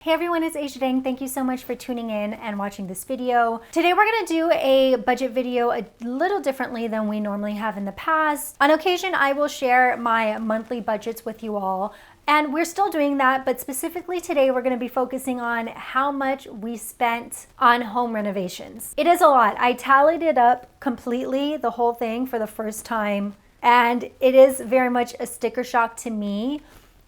Hey everyone, it's Asia Dang. Thank you so much for tuning in and watching this video. Today we're going to do a budget video a little differently than we normally have in the past. On occasion, I will share my monthly budgets with you all, and we're still doing that, but specifically today we're going to be focusing on how much we spent on home renovations. It is a lot. I tallied it up completely, the whole thing, for the first time, and it is very much a sticker shock to me.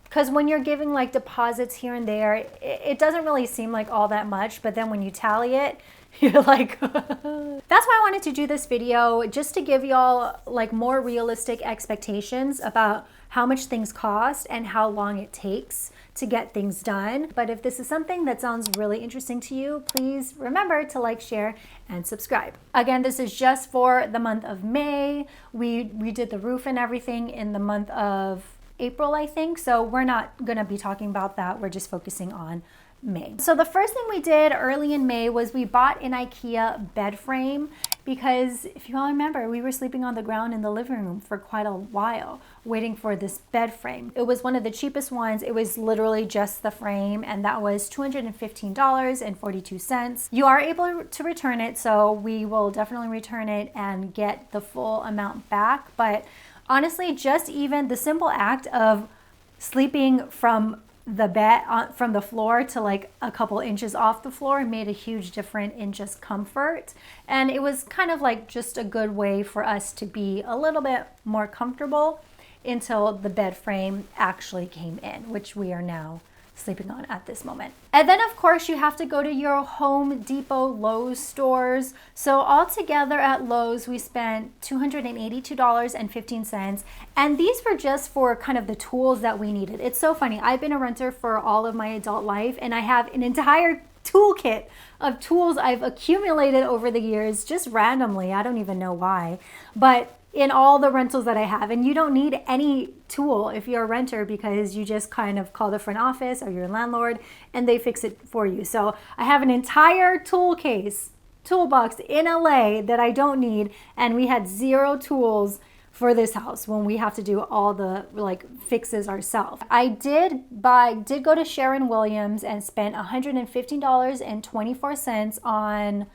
Because when you're giving like deposits here and there, it doesn't really seem like all that much, but then when you tally it, you're like, that's why I wanted to do this video, just to give y'all like more realistic expectations about how much things cost and how long it takes to get things done. But if this is something that sounds really interesting to you, please remember to like, share, and subscribe. Again, this is just for the month of May. We did the roof and everything in the month of April, I think. So we're not going to be talking about that. We're just focusing on May. So the first thing we did early in May was we bought an IKEA bed frame, because if you all remember, we were sleeping on the ground in the living room for quite a while waiting for this bed frame. It was one of the cheapest ones. It was literally just the frame, and that was $215.42. You are able to return it, so we will definitely return it and get the full amount back. But honestly, just even the simple act of sleeping from the bed, from the floor to like a couple inches off the floor, made a huge difference in just comfort. And it was kind of like just a good way for us to be a little bit more comfortable until the bed frame actually came in, which we are now sleeping on at this moment. And then of course you have to go to your Home Depot, Lowe's stores. So altogether at Lowe's we spent $282.15, and these were just for kind of the tools that we needed. It's so funny, I've been a renter for all of my adult life, and I have an entire toolkit of tools I've accumulated over the years, just randomly. I don't even know why, but in all the rentals that I have. And you don't need any tool if you're a renter, because you just kind of call the front office or your landlord and they fix it for you. So I have an entire toolbox in LA that I don't need, and we had zero tools for this house when we have to do all the like fixes ourselves. I did go to Sharon Williams and spent $115.24 on,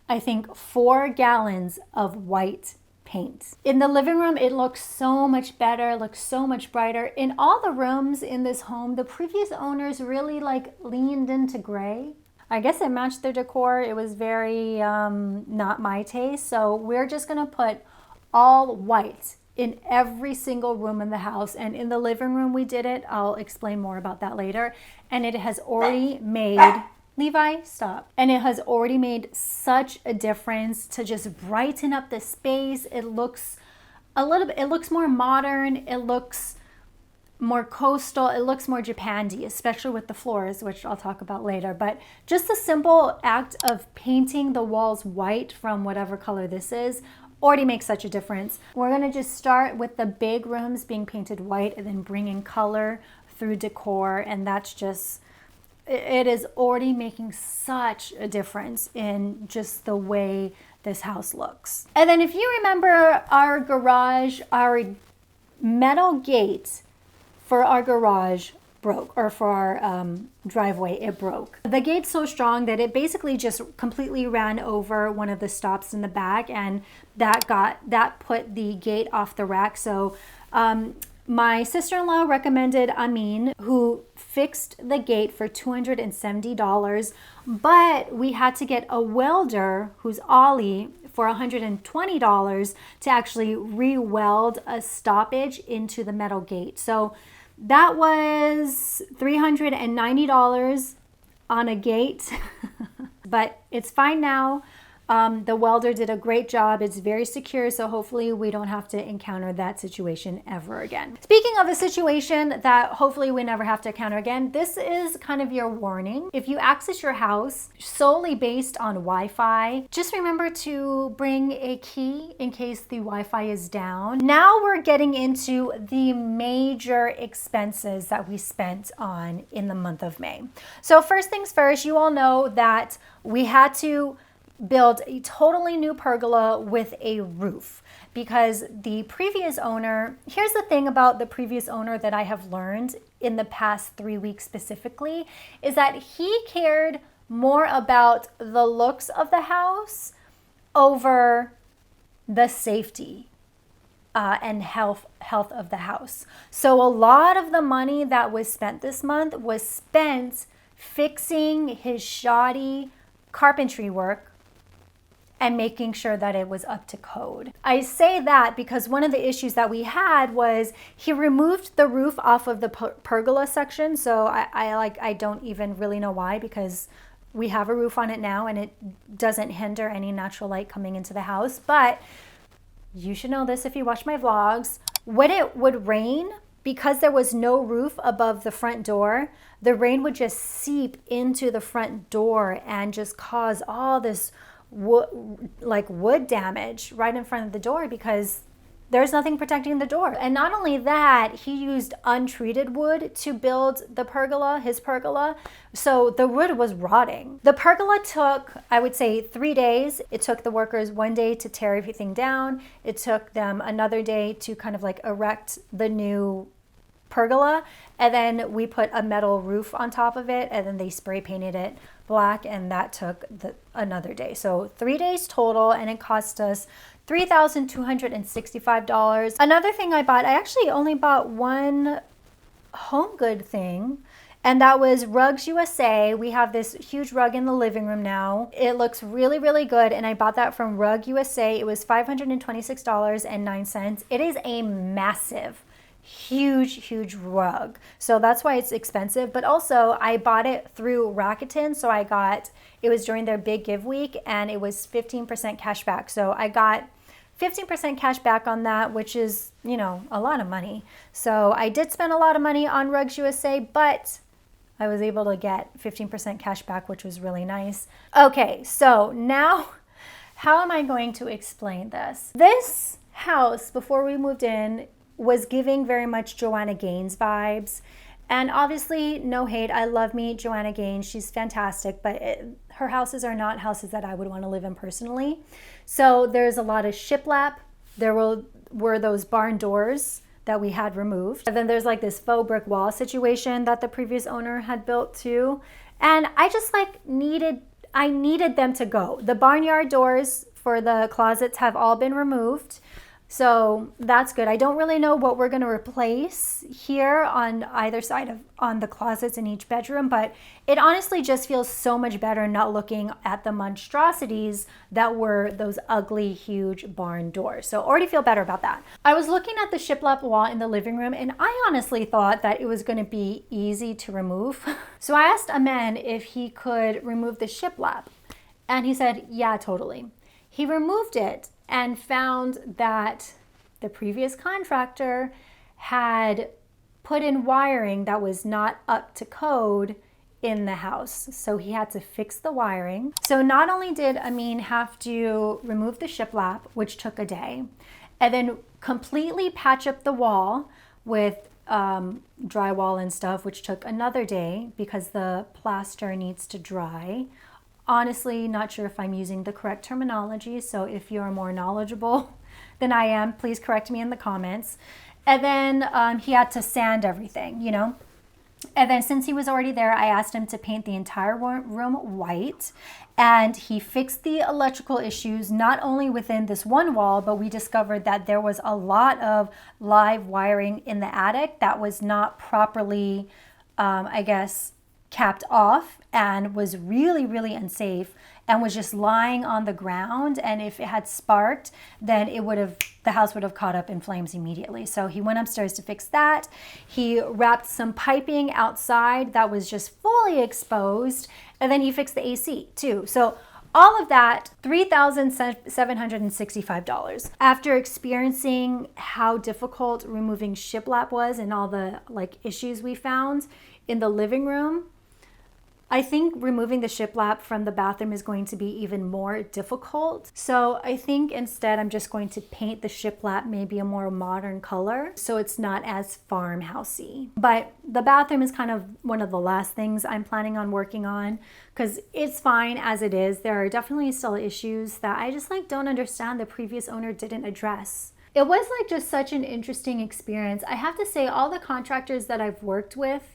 I think, 4 gallons of white paint. In the living room, it looks so much better, looks so much brighter. In all the rooms in this home, the previous owners really like leaned into gray. I guess it matched their decor. It was very not my taste. So we're just gonna put all white in every single room in the house. And in the living room we did it. I'll explain more about that later. And it has already made, Levi, stop. And it has already made such a difference to just brighten up the space. It looks a little bit, it looks more modern. It looks more coastal. It looks more Japandi, especially with the floors, which I'll talk about later. But just the simple act of painting the walls white from whatever color this is already makes such a difference. We're gonna just start with the big rooms being painted white and then bring in color through decor. And that's just, it is already making such a difference in just the way this house looks. And then if you remember our garage, our metal gate for our garage broke, or for our driveway, it broke. The gate's so strong that it basically just completely ran over one of the stops in the back, and that put the gate off the rack. So my sister-in-law recommended Amin, who fixed the gate for $270, but we had to get a welder, who's Ollie, for $120 to actually re-weld a stoppage into the metal gate. So that was $390 on a gate, but it's fine now. The welder did a great job. It's very secure, so hopefully we don't have to encounter that situation ever again. Speaking of a situation that hopefully we never have to encounter again, this is kind of your warning. If you access your house solely based on Wi-Fi, just remember to bring a key in case the Wi-Fi is down. Now we're getting into the major expenses that we spent on in the month of May. So first things first, you all know that we had to build a totally new pergola with a roof, because the previous owner, here's the thing about the previous owner that I have learned in the past 3 weeks specifically, is that he cared more about the looks of the house over the safety and health of the house. So a lot of the money that was spent this month was spent fixing his shoddy carpentry work and making sure that it was up to code. I say that because one of the issues that we had was he removed the roof off of the pergola section. So I don't even really know why, because we have a roof on it now and it doesn't hinder any natural light coming into the house. But you should know this if you watch my vlogs. When it would rain, because there was no roof above the front door, the rain would just seep into the front door and just cause all this wood damage right in front of the door, because there's nothing protecting the door. And not only that, he used untreated wood to build the pergola, his pergola. So the wood was rotting. The pergola took, I would say, 3 days. It took the workers 1 day to tear everything down. It took them another day to kind of like erect the new pergola. And then we put a metal roof on top of it, and then they spray painted it black, and that took another day. So 3 days total, and it cost us $3,265. Another thing I bought, I actually only bought one home good thing, and that was Rugs USA. We have this huge rug in the living room now. It looks really, really good, and I bought that from Rug USA. It was $526.09. It is a massive, huge rug, so that's why it's expensive. But also I bought it through Rakuten, so it was during their big give week, and it was 15% cash back. So I got 15% cash back on that, which is, a lot of money. So I did spend a lot of money on Rugs USA, but I was able to get 15% cash back, which was really nice. Okay, so now how am I going to explain this? This house, before we moved in, was giving very much Joanna Gaines vibes. And obviously, no hate, I love me Joanna Gaines, she's fantastic, but her houses are not houses that I would want to live in personally. So there's a lot of shiplap. There were those barn doors that we had removed. And then there's like this faux brick wall situation that the previous owner had built too. And I just needed them to go. The barnyard doors for the closets have all been removed. So that's good. I don't really know what we're going to replace here on either side on the closets in each bedroom, but it honestly just feels so much better not looking at the monstrosities that were those ugly, huge barn doors. So already feel better about that. I was looking at the shiplap wall in the living room, and I honestly thought that it was going to be easy to remove. So I asked Amen if he could remove the shiplap, and he said, yeah, totally. He removed it and found that the previous contractor had put in wiring that was not up to code in the house. So he had to fix the wiring. So not only did Amin have to remove the shiplap, which took a day, and then completely patch up the wall with drywall and stuff, which took another day because the plaster needs to dry. Honestly, not sure if I'm using the correct terminology, so if you're more knowledgeable than I am, please correct me in the comments. And then he had to sand everything, And then since he was already there, I asked him to paint the entire room white, and he fixed the electrical issues, not only within this one wall, but we discovered that there was a lot of live wiring in the attic that was not properly, capped off, and was really, really unsafe, and was just lying on the ground. And if it had sparked, then the house would have caught up in flames immediately. So he went upstairs to fix that. He wrapped some piping outside that was just fully exposed, and then he fixed the AC too. So all of that, $3,765. After experiencing how difficult removing shiplap was and all the issues we found in the living room, I think removing the shiplap from the bathroom is going to be even more difficult. So I think instead I'm just going to paint the shiplap maybe a more modern color so it's not as farmhousey. But the bathroom is kind of one of the last things I'm planning on working on, because it's fine as it is. There are definitely still issues that I just don't understand the previous owner didn't address. It was like just such an interesting experience. I have to say, all the contractors that I've worked with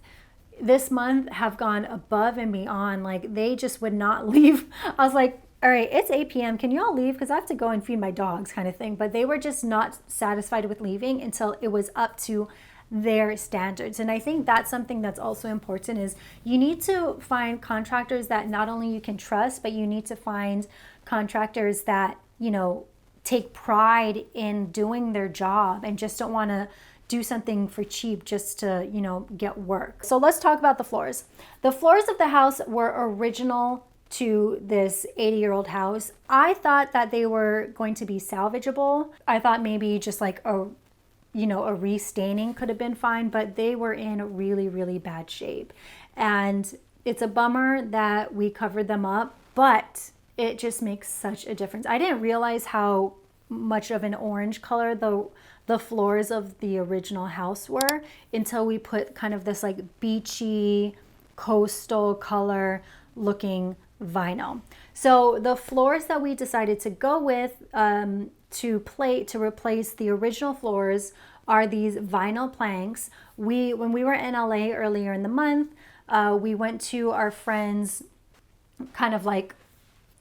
this month have gone above and beyond. Like, they just would not leave. I was like, all right, it's 8 p.m. Can you all leave? Because I have to go and feed my dogs, kind of thing. But they were just not satisfied with leaving until it was up to their standards. And I think that's something that's also important, is you need to find contractors that not only you can trust, but you need to find contractors that, you know, take pride in doing their job and just don't want to do something for cheap just to, you know, get work. So let's talk about the floors. The floors of the house were original to this 80-year-old house. I thought that they were going to be salvageable. I thought maybe just like a restaining could have been fine, but they were in really, really bad shape. And it's a bummer that we covered them up, but it just makes such a difference. I didn't realize how much of an orange color the floors of the original house were until we put kind of this like beachy coastal color looking vinyl. So the floors that we decided to go with to replace the original floors are these vinyl planks. When we were in LA earlier in the month, we went to our friend's kind of like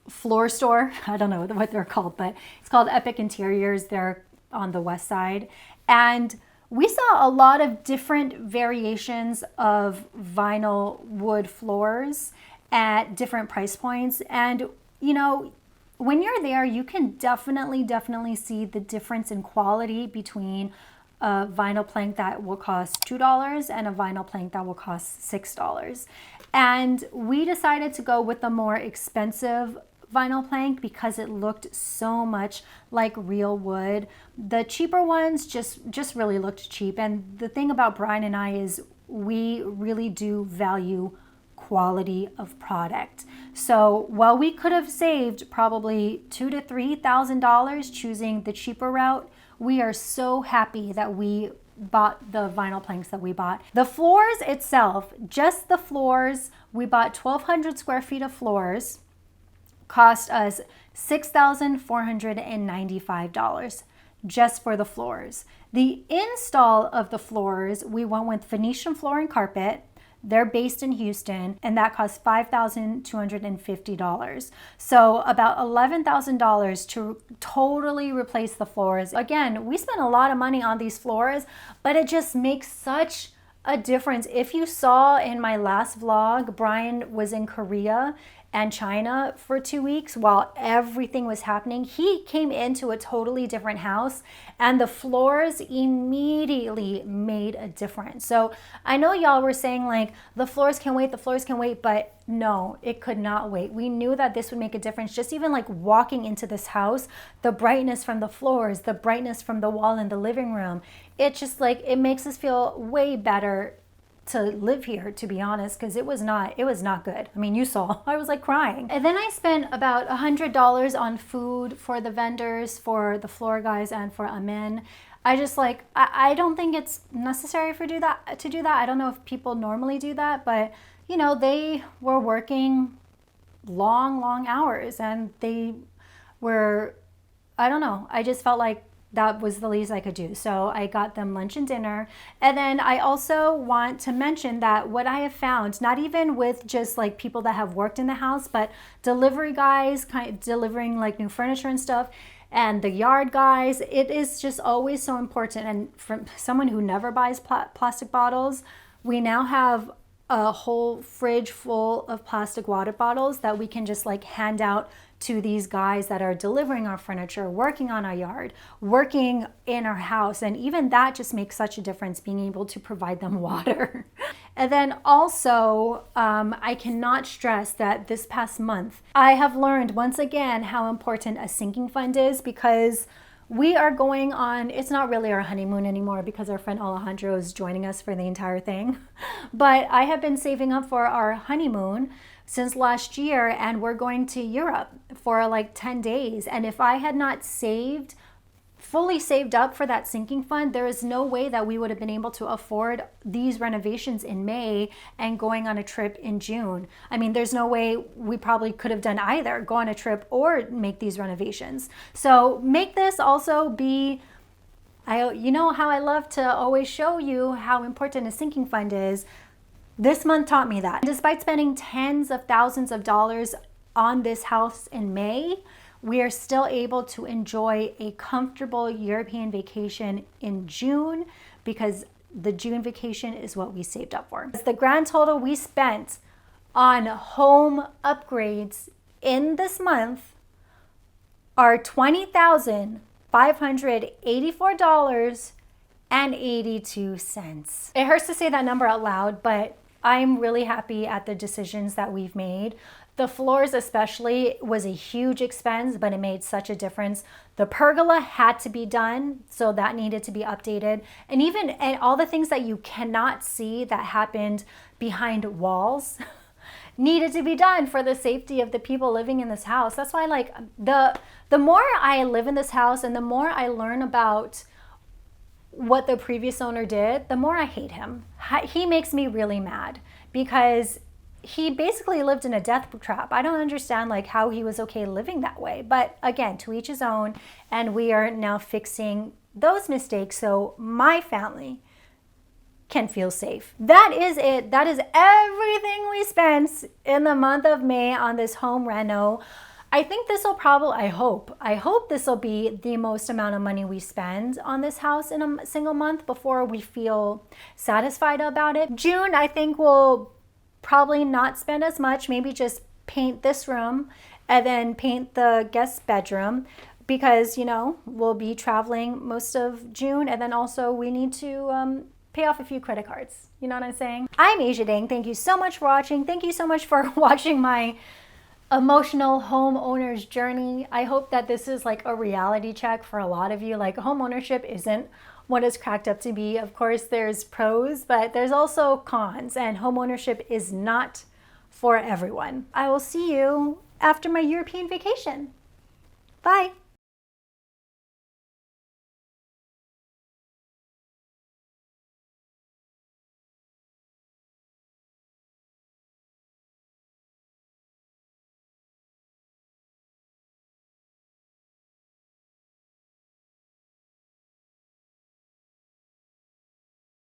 floor store. I don't know what they're called, but it's called Epic Interiors. They're on the west side. And we saw a lot of different variations of vinyl wood floors at different price points. And, you know, when you're there, you can definitely see the difference in quality between a vinyl plank that will cost $2 and a vinyl plank that will cost $6. And we decided to go with the more expensive vinyl plank because it looked so much like real wood. The cheaper ones just really looked cheap. And the thing about Brian and I is we really do value quality of product. So while we could have saved probably $2,000 to $3,000 choosing the cheaper route, we are so happy that we bought the vinyl planks that we bought. The floors itself, just the floors, we bought 1,200 square feet of floors, cost us $6,495 just for the floors. The install of the floors, we went with Venetian floor and carpet. They're based in Houston, and that cost $5,250. So about $11,000 to totally replace the floors. Again, we spent a lot of money on these floors, but it just makes such a difference. If you saw in my last vlog, Brian was in Korea and China for 2 weeks while everything was happening. He came into a totally different house and the floors immediately made a difference. So I know y'all were saying like, the floors can wait, but no, it could not wait. We knew that this would make a difference. Just even like walking into this house, the brightness from the floors, the brightness from the wall in the living room, it just like, it makes us feel way better to live here, to be honest, because it was not good. I mean, you saw, I was like crying. And then I spent about $100 on food for the vendors, for the floor guys, and for Amin. I just like, I don't think it's necessary to do that. I don't know if people normally do that, but you know, they were working long hours and they were, I don't know, I just felt like that was the least I could do. So I got them lunch and dinner. And then I also want to mention that what I have found, not even with just like people that have worked in the house, but delivery guys kind of delivering like new furniture and stuff, and the yard guys, it is just always so important. And from someone who never buys plastic bottles, we now have a whole fridge full of plastic water bottles that we can just like hand out to these guys that are delivering our furniture, working on our yard, working in our house. And even that just makes such a difference, being able to provide them water. And then also, I cannot stress that this past month, I have learned once again how important a sinking fund is, because we are going on, it's not really our honeymoon anymore because our friend Alejandro is joining us for the entire thing. But I have been saving up for our honeymoon since last year, and we're going to Europe for like 10 days. And if I had not fully saved up for that sinking fund, there is no way that we would have been able to afford these renovations in May and going on a trip in June. I mean, there's no way we probably could have done either, go on a trip or make these renovations. So make this also be You know how I love to always show you how important a sinking fund is. This month taught me that. Despite spending tens of thousands of dollars on this house in May, we are still able to enjoy a comfortable European vacation in June because the June vacation is what we saved up for. The grand total we spent on home upgrades in this month are $20,584.82. It hurts to say that number out loud, but I'm really happy at the decisions that we've made. The floors especially was a huge expense, but it made such a difference. The pergola had to be done, so that needed to be updated. And even all the things that you cannot see that happened behind walls needed to be done for the safety of the people living in this house. That's why, like, the more I live in this house and the more I learn about what the previous owner did, the more I hate him. He makes me really mad because he basically lived in a death trap. I don't understand like how he was okay living that way. But again, to each his own, and we are now fixing those mistakes so my family can feel safe. That is it. That is everything we spent in the month of May on this home reno. I think this will probably, I hope this will be the most amount of money we spend on this house in a single month before we feel satisfied about it. June, I think we'll probably not spend as much, maybe just paint this room and then paint the guest bedroom because, you know, we'll be traveling most of June, and then also we need to pay off a few credit cards. You know what I'm saying? I'm Asia Dang. Thank you so much for watching. Thank you so much for watching my emotional homeowner's journey. I hope that this is like a reality check for a lot of you. Like, home ownership isn't what it's cracked up to be. Of course, there's pros, but there's also cons, and homeownership is not for everyone. I will see you after my European vacation. Bye.